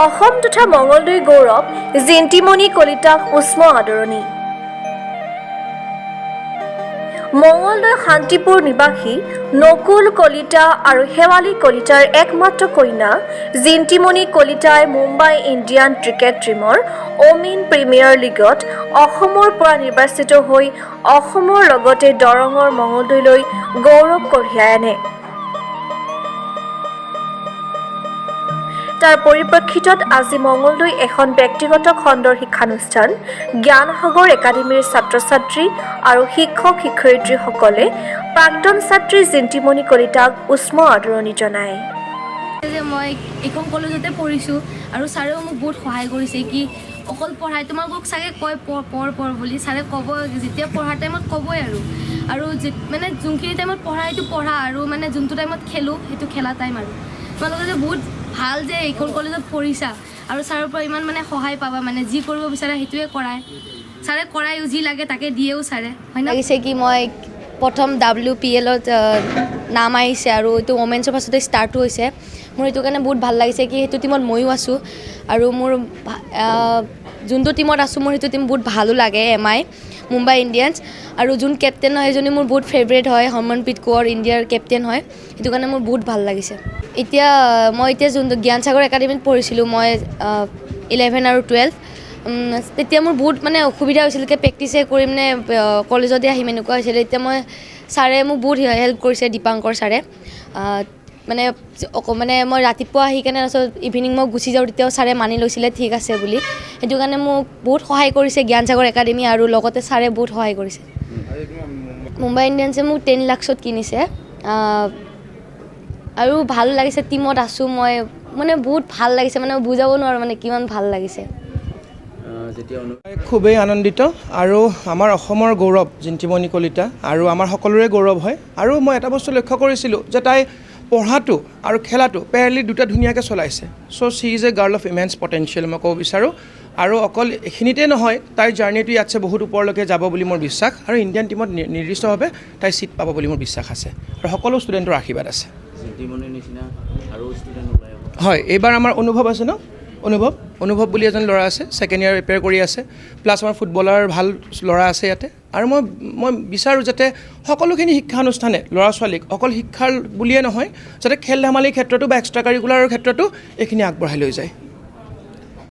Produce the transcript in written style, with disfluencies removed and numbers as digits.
অসম তথা মঙলদৈৰ গৌৰৱ জিন্তিমণি কলিতাক উষ্ম আদৰণি। মঙলদৈ শান্তিপুৰ নিবাসী নকুল কলিতা আৰু শেৱালী কলিতাৰ একমাত্ৰ কন্যা জিন্তিমণি কলিতাই মুম্বাই ইণ্ডিয়ান ক্ৰিকেট টীমৰ অমেন প্ৰিমিয়াৰ লীগত অসমৰ পৰা নিৰ্বাচিত হৈ অসমৰ লগতে দৰঙৰ মঙলদৈলৈ গৌৰৱ কঢ়িয়াই আনে। তাৰ পৰিপ্ৰেক্ষিতত আজি মঙলদৈ এখন ব্যক্তিগত খণ্ডৰ শিক্ষানুষ্ঠান জ্ঞানসাগৰ একাডেমীৰ ছাত্ৰ-ছাত্ৰী আৰু শিক্ষক-শিক্ষয়িত্ৰীসকলে প্ৰাক্তন ছাত্ৰী জিন্তিমণি কলিতাক উষ্ম আদৰণি জনায়। মই এখন কলেজতে পঢ়িছোঁ আৰু ছাৰেও মোক বহুত সহায় কৰিছে কি অকল পঢ়াই তোমালোকক চাগে কয় পঢ় বুলি ছাৰে ক'ব যেতিয়া পঢ়াৰ টাইমত ক'বই আৰু মানে যোনখিনি টাইমত পঢ়া সেইটো পঢ়া আৰু মানে যোনটো টাইমত খেলোঁ সেইটো খেলা টাইম আৰু তোমালোকে যে বহুত ভাল যে এইখন কলেজত পঢ়িছা আৰু ছাৰৰ পৰা ইমান মানে সহায় পাবা মানে যি কৰিব বিচাৰে সেইটোৱে কৰায় ছাৰে কৰায়ো যি লাগে তাকে দিয়েও ছাৰে হয় না। লাগিছে কি মই প্ৰথম WPLত নাম আহিছে আৰু এইটো ওমেন্সৰ পাছতে ষ্টাৰ্টো হৈছে মোৰ সেইটো কাৰণে বহুত ভাল লাগিছে কি সেইটো টিমত ময়ো আছোঁ আৰু মোৰ যোনটো টিমত আছোঁ মোৰ সেইটো টিম বহুত ভালো লাগে MI মুম্বাই ইণ্ডিয়ানছ আৰু যোন কেপ্টেইন হয় সেইজনী মোৰ বহুত ফেভৰেট হয় হৰমনপ্ৰীত কৌৰ ইণ্ডিয়াৰ কেপ্টেইন হয় সেইটো কাৰণে মোৰ বহুত ভাল লাগিছে। মই যোনটো জ্ঞানসাগৰ একাডেমীত পঢ়িছিলোঁ মই 11 আৰু 12 তেতিয়া মোৰ বহুত মানে অসুবিধা হৈছিল কি প্ৰেক্টিছে কৰি মানে কলেজতে আহিম এনেকুৱা হৈছিল। এতিয়া ছাৰে মোক বহুত হেল্প কৰিছে দীপাংকৰ ছাৰে মানে মই ৰাতিপুৱা আহি কেনে তাৰপিছত ইভিনিং মই গুচি যাওঁ তেতিয়াও ছাৰে মানি লৈছিলে ঠিক আছে বুলি সেইটো কাৰণে মোক বহুত সহায় কৰিছে জ্ঞানসাগৰ একাডেমী আৰু লগতে ছাৰে বহুত সহায় কৰিছে। মুম্বাই ইণ্ডিয়ানছে মোক 10 লাখত কিনিছে আৰু ভাল লাগিছে টিমত আছোঁ মই মানে বহুত ভাল লাগিছে মানে বুজাব নোৱাৰোঁ মানে কিমান ভাল লাগিছে। খুবেই আনন্দিত আৰু আমাৰ অসমৰ গৌৰৱ জিন্তিমণি কলিতা আৰু আমাৰ সকলোৰে গৌৰৱ হয় আৰু মই এটা বস্তু লক্ষ্য কৰিছিলোঁ যে তাই পঢ়াটো আৰু খেলাটো পেৰেলি দুটা ধুনীয়াকৈ চলাইছে। So' she is a girl of immense potential মই ক'ব বিচাৰোঁ আৰু অকল এইখিনিতে নহয় তাইৰ জাৰ্ণিটো ইয়াতছে বহুত ওপৰলৈকে যাব বুলি মোৰ বিশ্বাস আৰু ইণ্ডিয়ান টিমত নিৰ্দিষ্টভাৱে তাই ছিট পাব বুলি মোৰ বিশ্বাস আছে আৰু সকলো ষ্টুডেণ্টৰ আশীৰ্বাদ আছে। হয় এইবাৰ আমাৰ অনুভৱ আছে ন অনুভৱ বুলি এজন ল'ৰা আছে ছেকেণ্ড ইয়াৰ প্ৰিপেয়াৰ কৰি আছে প্লাছ আমাৰ ফুটবলাৰ ভাল ল'ৰা আছে ইয়াতে আৰু মই বিচাৰোঁ যাতে সকলোখিনি শিক্ষানুষ্ঠানে ল'ৰা ছোৱালীক অকল শিক্ষাৰ বুলিয়ে নহয় যাতে খেল ধেমালিৰ ক্ষেত্ৰতো বা এক্সট্ৰা কাৰিকুলাৰৰ ক্ষেত্ৰতো এইখিনি আগবঢ়াই লৈ যায়।